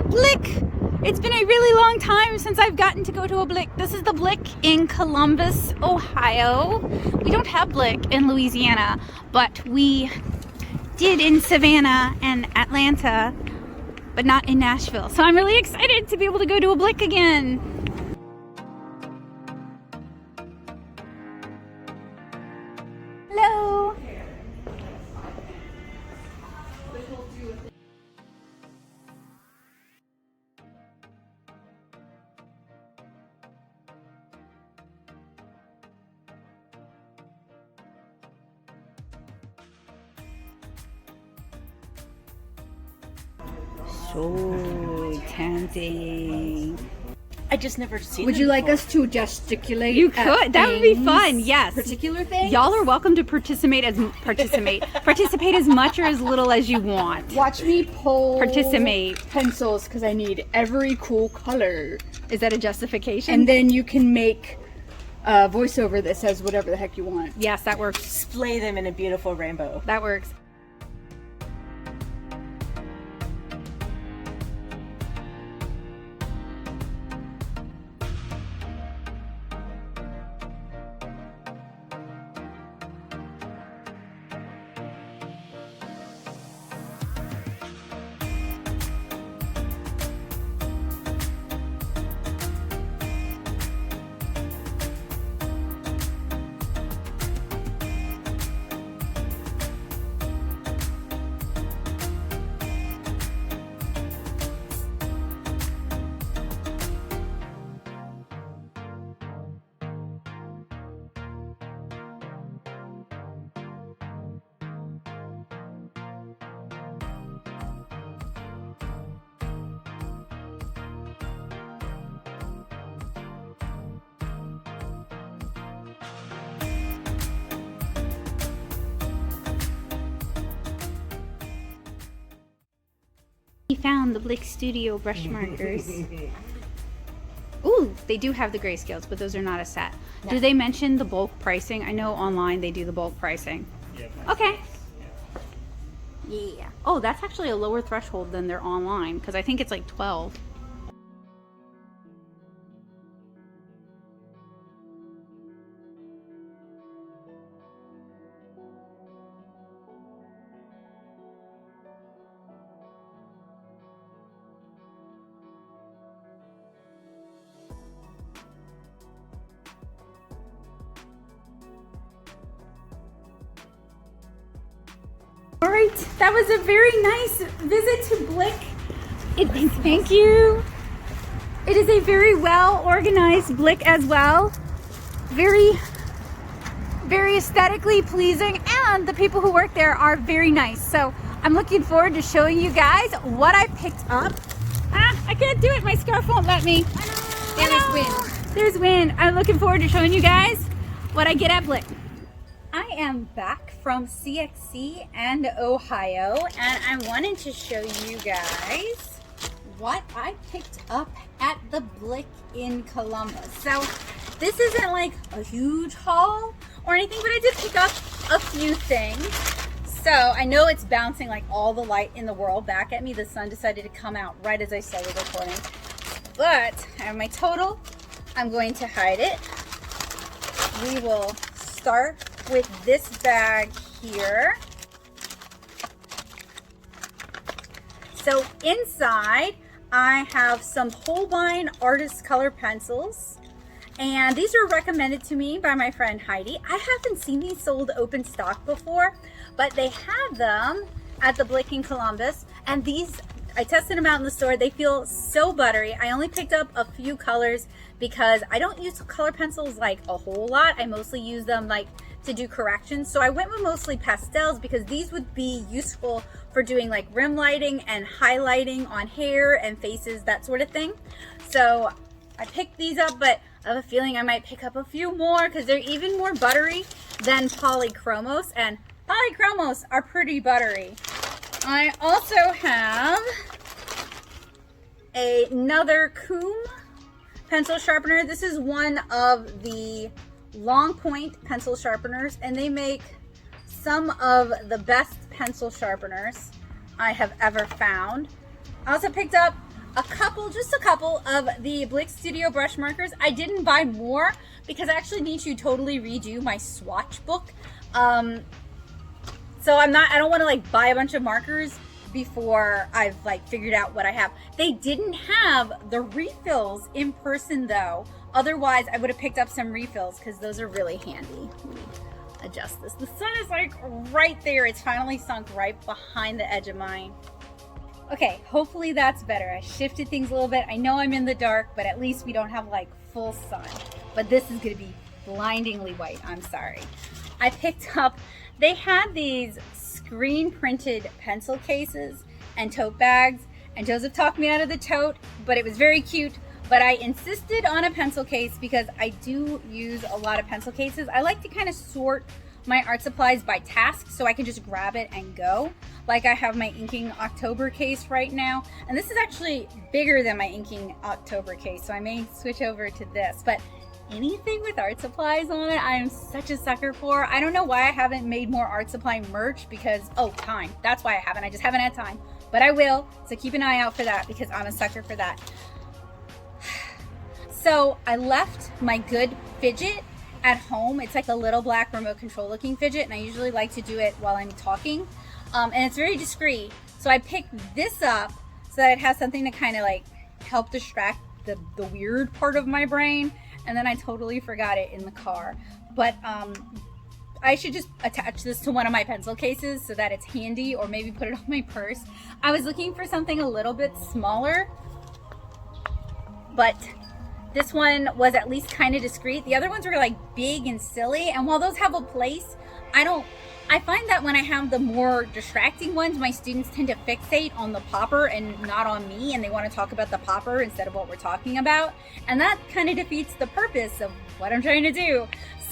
Blick! It's been a really long time since I've gotten to go to a Blick. This is the Blick in Columbus, Ohio. We don't have Blick in Louisiana, but we did in Savannah and Atlanta, but not in Nashville. So I'm really excited to be able to go to a Blick again. Hello. So tempting. I just never seen. Would you like us to gesticulate? You could. That would be fun. Yes. Particular things. Y'all are welcome to participate as much or as little as you want. Watch me pull. Participate. Pencils because I need every cool color. Is that a justification? And then you can make voiceover that says whatever the heck you want. Yes, that works. Display them in a beautiful rainbow. That works. We found the Blick Studio brush markers. Ooh, they do have the grayscales, but those are not a set. No. Do they mention the bulk pricing? I know online they do the bulk pricing. Yeah. Okay. Yeah. Oh, that's actually a lower threshold than their online, because I think it's like 12. All right, that was a very nice visit to Blick. Thank you. It is a very well organized Blick as well. Very aesthetically pleasing, and the people who work there are very nice. So I'm looking forward to showing you guys what I picked up. I can't do it, my scarf won't let me. And there's wind. There's wind. I'm looking forward to showing you guys what I get at Blick. I am back from CXC and Ohio, and I wanted to show you guys what I picked up at the Blick in Columbus. So this isn't like a huge haul or anything, but I did pick up a few things. So I know it's bouncing like all the light in the world back at me. The sun decided to come out right as I started recording. But I have my total. I'm going to hide it. We will start with this bag here. So inside I have some Holbein Artist Color pencils, and these were recommended to me by my friend Heidi. I haven't seen these sold open stock before, but they have them at the Blick in Columbus, and these I tested them out in the store. They feel so buttery. I only picked up a few colors because I don't use color pencils like a whole lot. I mostly use them like to do corrections. So I went with mostly pastels because these would be useful for doing like rim lighting and highlighting on hair and faces, that sort of thing. So I picked these up, but I have a feeling I might pick up a few more because they're even more buttery than polychromos, and polychromos are pretty buttery. I also have another Coom pencil sharpener. This is one of the long point pencil sharpeners, and they make some of the best pencil sharpeners I have ever found. I also picked up just a couple of the Blick Studio brush markers. I didn't buy more because I actually need to totally redo my swatch book. So I don't want to like buy a bunch of markers before I've like figured out what I have. They didn't have the refills in person though. Otherwise I would have picked up some refills because those are really handy. Let me adjust this. The sun is like right there. It's finally sunk right behind the edge of mine. Okay, hopefully that's better. I shifted things a little bit. I know I'm in the dark, but at least we don't have like full sun. But this is gonna be blindingly white, I'm sorry. I picked up, they had these screen printed pencil cases and tote bags, and Joseph talked me out of the tote, but it was very cute. But I insisted on a pencil case because I do use a lot of pencil cases. I like to kind of sort my art supplies by task so I can just grab it and go. Like I have my inking October case right now, and this is actually bigger than my inking October case, so I may switch over to this. But anything with art supplies on it, I am such a sucker for. I don't know why I haven't made more art supply merch because, oh, time. That's why I haven't. I just haven't had time. But I will, so keep an eye out for that because I'm a sucker for that. So I left my good fidget at home. It's like a little black remote control looking fidget, and I usually like to do it while I'm talking. And it's very discreet. So I picked this up so that it has something to kind of like help distract the weird part of my brain. And then I totally forgot it in the car. But I should just attach this to one of my pencil cases so that it's handy, or maybe put it on my purse. I was looking for something a little bit smaller, but this one was at least kind of discreet. The other ones were like big and silly, and while those have a place, I find that when I have the more distracting ones, my students tend to fixate on the popper and not on me, and they want to talk about the popper instead of what we're talking about, and that kind of defeats the purpose of what I'm trying to do.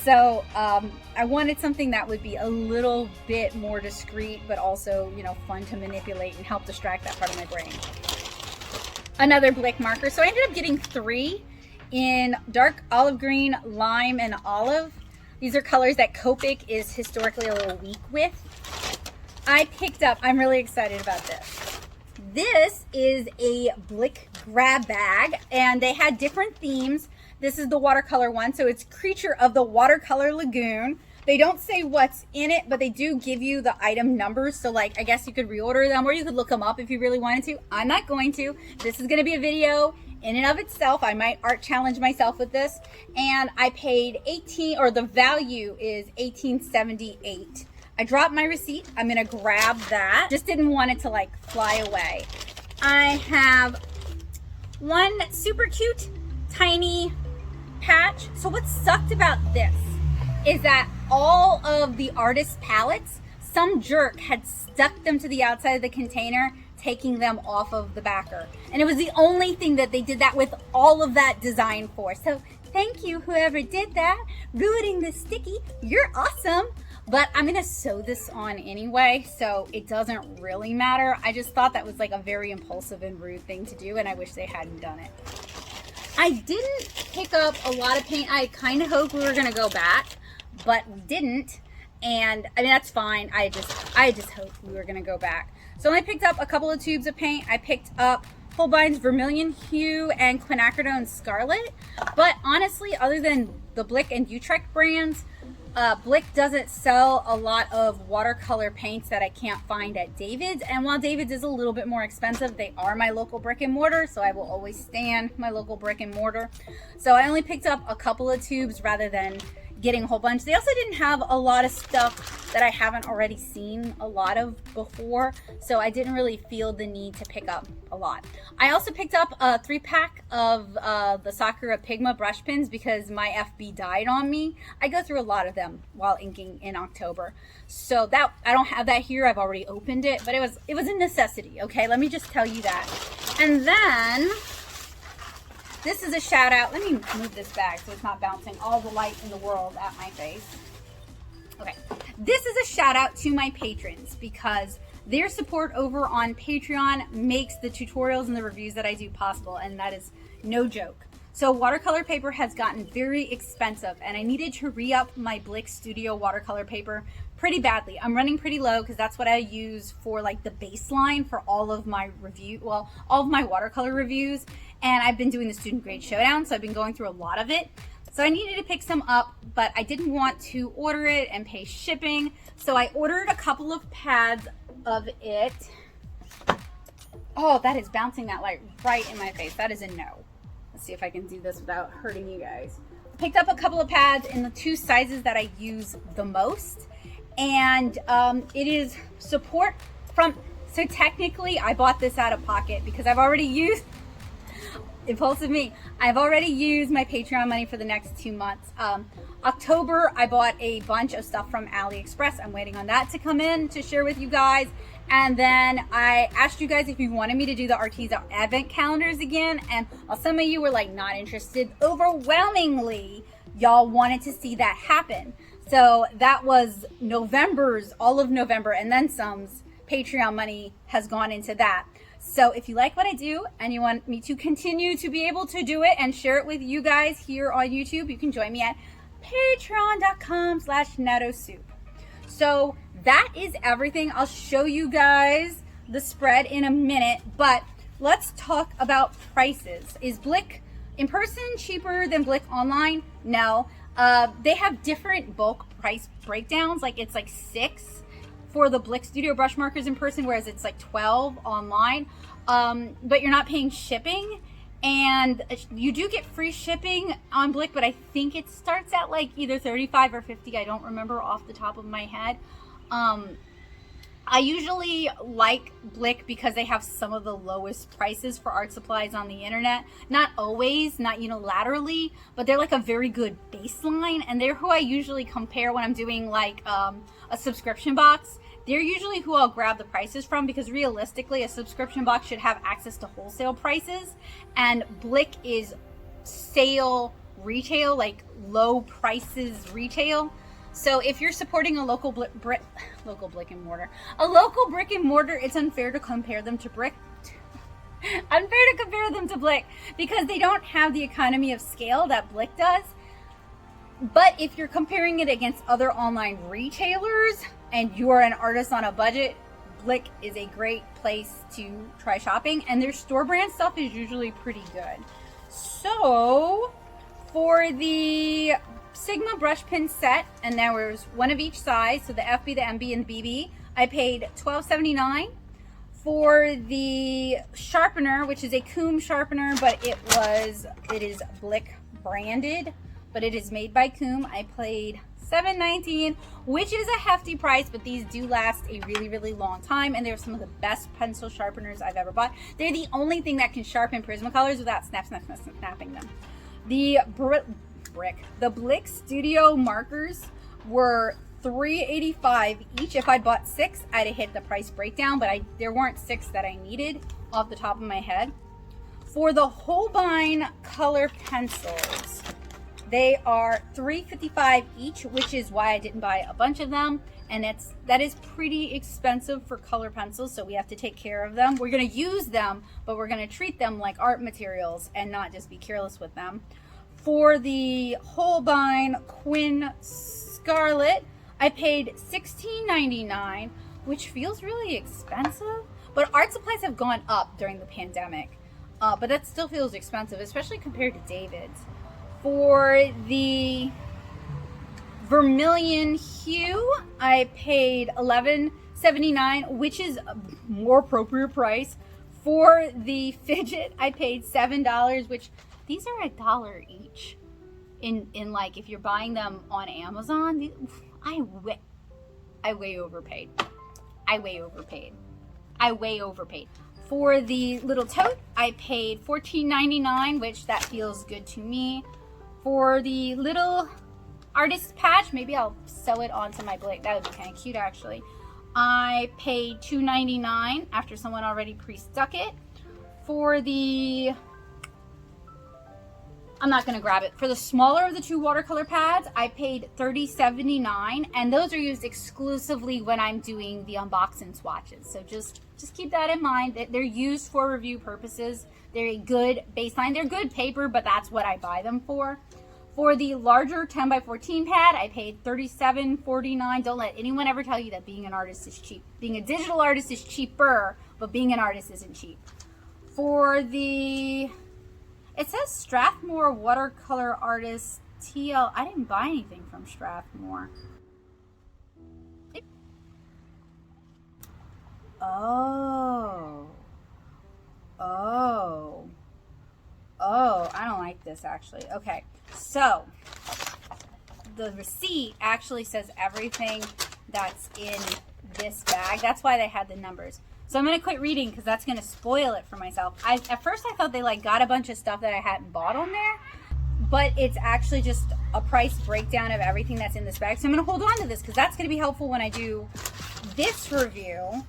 So I wanted something that would be a little bit more discreet, but also, you know, fun to manipulate and help distract that part of my brain. Another Blick marker. So I ended up getting 3 in dark olive green, lime, and olive. These are colors that Copic is historically a little weak with. I picked up, I'm really excited about this. This is a Blick grab bag, and they had different themes. This is the watercolor one, so it's Creature of the Watercolor Lagoon. They don't say what's in it, but they do give you the item numbers. So like, I guess you could reorder them, or you could look them up if you really wanted to. I'm not going to. This is gonna be a video in and of itself. I might art challenge myself with this. And I paid the value is $18.78. I dropped my receipt. I'm gonna grab that. Just didn't want it to like fly away. I have one super cute, tiny patch. So what sucked about this is that all of the artist palettes, some jerk had stuck them to the outside of the container, taking them off of the backer. And it was the only thing that they did that with all of that design for. So thank you, whoever did that, ruining the sticky. You're awesome. But I'm gonna sew this on anyway, so it doesn't really matter. I just thought that was like a very impulsive and rude thing to do, and I wish they hadn't done it. I didn't pick up a lot of paint. I kind of hoped we were gonna go back, but we didn't. And I mean, that's fine. I just hoped we were gonna go back. So I picked up a couple of tubes of paint. I picked up Holbein's Vermilion Hue and Quinacridone Scarlet. But honestly, other than the Blick and Utrecht brands, Blick doesn't sell a lot of watercolor paints that I can't find at David's. And while David's is a little bit more expensive, they are my local brick and mortar, so I will always stand my local brick and mortar. So I only picked up a couple of tubes rather than getting a whole bunch. They also didn't have a lot of stuff that I haven't already seen a lot of before, so I didn't really feel the need to pick up a lot. I also picked up a 3-pack of the Sakura Pigma brush pens because my FB died on me. I go through a lot of them while inking in October, so that I don't have that here. I've already opened it, but it was a necessity. Okay, let me just tell you that. And then this is a shout out. Let me move this bag so it's not bouncing all the light in the world at my face. Okay, this is a shout out to my patrons because their support over on Patreon makes the tutorials and the reviews that I do possible, and that is no joke. So watercolor paper has gotten very expensive, and I needed to re-up my Blick Studio watercolor paper pretty badly. I'm running pretty low because that's what I use for like the baseline for all of my all of my watercolor reviews. And I've been doing the student grade showdown, so I've been going through a lot of it. So I needed to pick some up, but I didn't want to order it and pay shipping. So I ordered a couple of pads of it. Oh, that is bouncing that light right in my face. That is a no. Let's see if I can do this without hurting you guys. Picked up a couple of pads in the 2 sizes that I use the most. And it is support from, so technically I bought this out of pocket because I've already used, impulsive me, I've already used my Patreon money for the next 2 months. October, I bought a bunch of stuff from AliExpress. I'm waiting on that to come in to share with you guys. And then I asked you guys if you wanted me to do the Arteza advent calendars again. And while some of you were like not interested, overwhelmingly, y'all wanted to see that happen. So that was November's, all of November, and then some's Patreon money has gone into that. So if you like what I do and you want me to continue to be able to do it and share it with you guys here on YouTube, you can join me at patreon.com/NattoSoup. So that is everything. I'll show you guys the spread in a minute, but let's talk about prices. Is Blick in person cheaper than Blick online? No. They have different bulk price breakdowns. Like it's like 6 for the Blick Studio brush markers in person, whereas it's like 12 online. But you're not paying shipping, and you do get free shipping on Blick, but I think it starts at like either 35 or 50. I don't remember off the top of my head. I usually like Blick because they have some of the lowest prices for art supplies on the internet. Not always, not unilaterally, but they're like a very good baseline, and they're who I usually compare when I'm doing like a subscription box. They're usually who I'll grab the prices from, because realistically a subscription box should have access to wholesale prices, and Blick is sale retail, like low prices retail. So if you're supporting a local brick and mortar, it's unfair to compare them to Blick because they don't have the economy of scale that Blick does. But if you're comparing it against other online retailers and you're an artist on a budget, Blick is a great place to try shopping, and their store brand stuff is usually pretty good. So for the Sigma brush pen set, and there was one of each size, so the FB, the MB, and the BB, I paid $12.79. For the sharpener, which is a Coom sharpener, but it is Blick branded, but it is made by Coom, I paid $7.19, which is a hefty price, but these do last a really, really long time, and they're some of the best pencil sharpeners I've ever bought. They're the only thing that can sharpen Prismacolors without snapping them. The Blick Studio markers were $3.85 each. If I'd bought 6, I'd have hit the price breakdown, but there weren't 6 that I needed off the top of my head. For the Holbein color pencils, they are $3.55 each, which is why I didn't buy a bunch of them. And that is pretty expensive for color pencils, so we have to take care of them. We're going to use them, but we're going to treat them like art materials and not just be careless with them. For the Holbein Quinn Scarlet, I paid $16.99, which feels really expensive. But art supplies have gone up during the pandemic, but that still feels expensive, especially compared to David's. For the Vermilion Hue, I paid $11.79, which is a more appropriate price. For the Fidget, I paid $7, which these are $1 each. In like, if you're buying them on Amazon, I way overpaid. I way overpaid. For the little tote, I paid $14.99, which that feels good to me. For the little artist patch, maybe I'll sew it onto my Blick. That would be kind of cute, actually. I paid $2.99 after someone already pre-stuck it. For the, I'm not going to grab it. For the smaller of the 2 watercolor pads, I paid $30.79, and those are used exclusively when I'm doing the unboxing swatches. So just keep that in mind. That they're used for review purposes. They're a good baseline. They're good paper, but that's what I buy them for. For the larger 10 by 14 pad, I paid $37.49. Don't let anyone ever tell you that being an artist is cheap. Being a digital artist is cheaper, but being an artist isn't cheap. For the, it says Strathmore Watercolor Artist TL. I didn't buy anything from Strathmore. Oh, I don't like this actually. Okay, so the receipt actually says everything that's in this bag. That's why they had the numbers. So I'm gonna quit reading because that's gonna spoil it for myself. At first I thought they like got a bunch of stuff that I hadn't bought on there, but it's actually just a price breakdown of everything that's in this bag. So I'm gonna hold on to this because that's gonna be helpful when I do this review.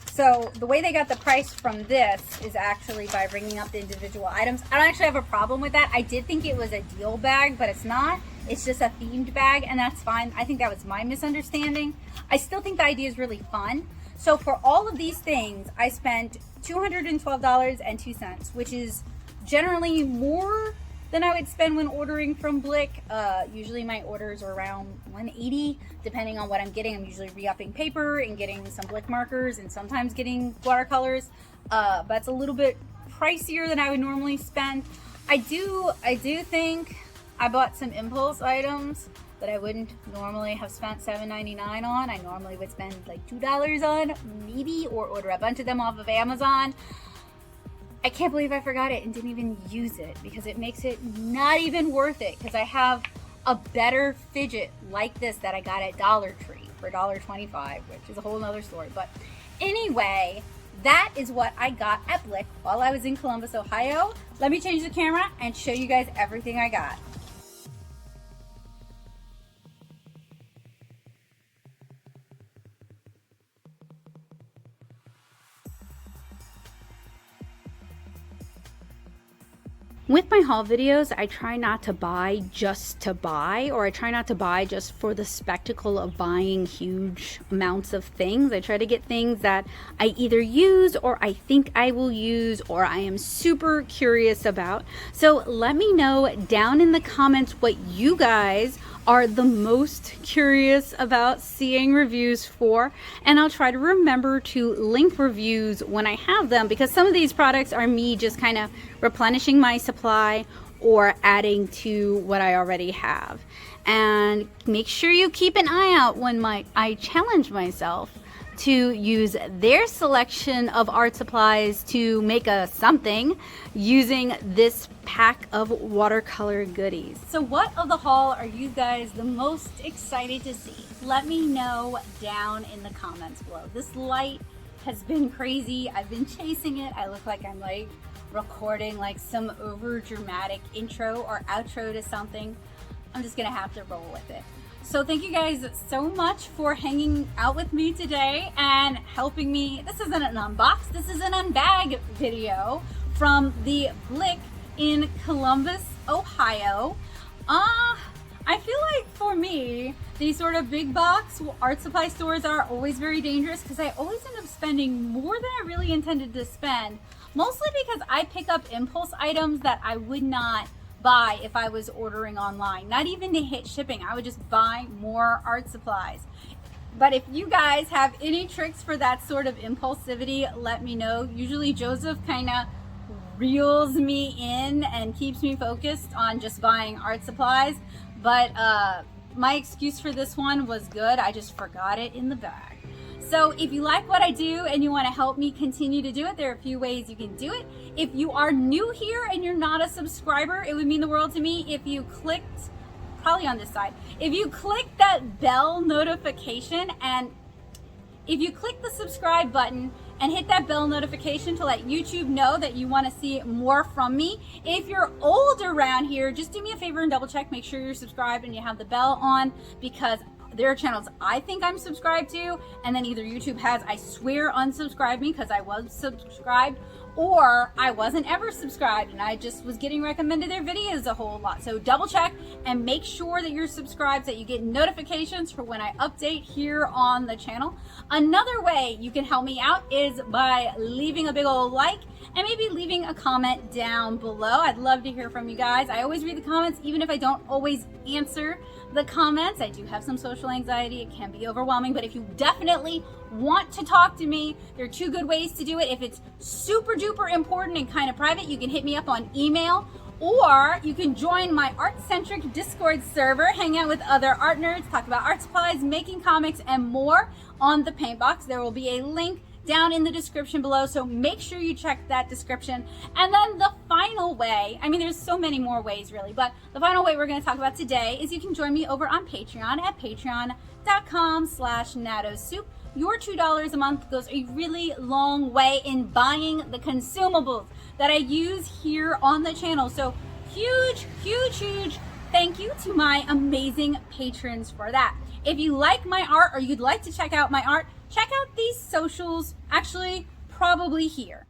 So the way they got the price from this is actually by bringing up the individual items. I don't actually have a problem with that. I did think it was a deal bag, but it's not. It's just a themed bag, and that's fine. I think that was my misunderstanding. I still think the idea is really fun. So for all of these things, I spent $212.02, which is generally more than I would spend when ordering from Blick. Usually my orders are around $180, depending on what I'm getting. I'm usually re-upping paper and getting some Blick markers and sometimes getting watercolors. But it's a little bit pricier than I would normally spend. I do think I bought some impulse items that I wouldn't normally have spent $7.99 on. I normally would spend like $2 on, maybe, or order a bunch of them off of Amazon. I can't believe I forgot it and didn't even use it because it makes it not even worth it, because I have a better fidget like this that I got at Dollar Tree for $1.25, which is a whole nother story. But anyway, that is what I got at Blick while I was in Columbus, Ohio. Let me change the camera and show you guys everything I got. With my haul videos, I try not to buy just to buy, or I try not to buy just for the spectacle of buying huge amounts of things. I try to get things that I either use or I think I will use or I am super curious about. So let me know down in the comments what you guys are the most curious about seeing reviews for, and I'll try to remember to link reviews when I have them, because some of these products are me just kind of replenishing my supply or adding to what I already have. And make sure you keep an eye out when I challenge myself to use their selection of art supplies to make a something using this pack of watercolor goodies. So what of the haul are you guys the most excited to see? Let me know down in the comments below. This light has been crazy. I've been chasing it. I look like I'm like recording like some over dramatic intro or outro to something. I'm just gonna have to roll with it. So thank you guys so much for hanging out with me today and helping me. This isn't an unbox, this is an unbag video from the Blick in Columbus, Ohio. I feel like for me, these sort of big box art supply stores are always very dangerous because I always end up spending more than I really intended to spend, mostly because I pick up impulse items that I would not buy if I was ordering online. Not even to hit shipping, I would just buy more art supplies. But if you guys have any tricks for that sort of impulsivity, let me know. Usually Joseph kind of reels me in and keeps me focused on just buying art supplies. But my excuse for this one was good. I just forgot it in the bag. So if you like what I do and you want to help me continue to do it, there are a few ways you can do it. If you are new here and you're not a subscriber, it would mean the world to me if you clicked, probably on this side, if you click that bell notification, and if you click the subscribe button and hit that bell notification to let YouTube know that you want to see more from me. If you're old around here, just do me a favor and double check, make sure you're subscribed and you have the bell on, because there are channels I think I'm subscribed to, and then either YouTube has, I swear, unsubscribed me because I was subscribed, or I wasn't ever subscribed and I just was getting recommended their videos a whole lot. So double check and make sure that you're subscribed so that you get notifications for when I update here on the channel. Another way you can help me out is by leaving a big old like and maybe leaving a comment down below. I'd love to hear from you guys. I always read the comments, even if I don't always answer the comments. I do have some social anxiety. It can be overwhelming, but if you definitely want to talk to me, there are two good ways to do it. If it's super duper important and kind of private, you can hit me up on email, or you can join my art-centric Discord server, hang out with other art nerds, talk about art supplies, making comics, and more on the paint box. There will be a link down in the description below, so make sure you check that description. And then the final way, I mean, there's so many more ways really, but the final way we're going to talk about today is you can join me over on Patreon at patreon.com/natosoup. Your $2 a month goes a really long way in buying the consumables that I use here on the channel. So huge thank you to my amazing patrons for that. If you like my art or you'd like to check out my art, check out these socials, actually probably here.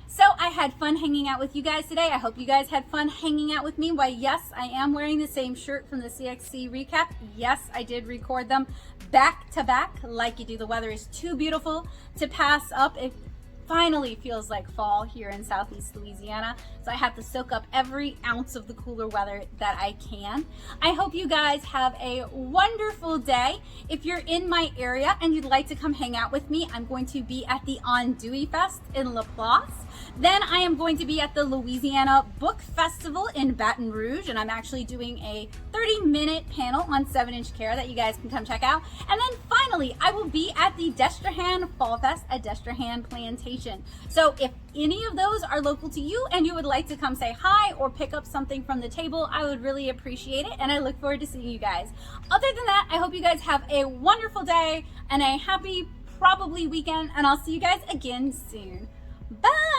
So I had fun hanging out with you guys today. I hope you guys had fun hanging out with me. Why, yes, I am wearing the same shirt from the CXC recap. Yes, I did record them back to back like you do. The weather is too beautiful to pass up. It finally feels like fall here in Southeast Louisiana, so I have to soak up every ounce of the cooler weather that I can. I hope you guys have a wonderful day. If you're in my area and you'd like to come hang out with me, I'm going to be at the Andouille Fest in Laplace. Then I am going to be at the Louisiana Book Festival in Baton Rouge, and I'm actually doing a 30-minute panel on 7-inch care that you guys can come check out. And then finally, I will be at the Destrehan Fall Fest at Destrehan Plantation. So if any of those are local to you and you would like to come say hi or pick up something from the table, I would really appreciate it, and I look forward to seeing you guys. Other than that, I hope you guys have a wonderful day and a happy, probably weekend, and I'll see you guys again soon. Bye!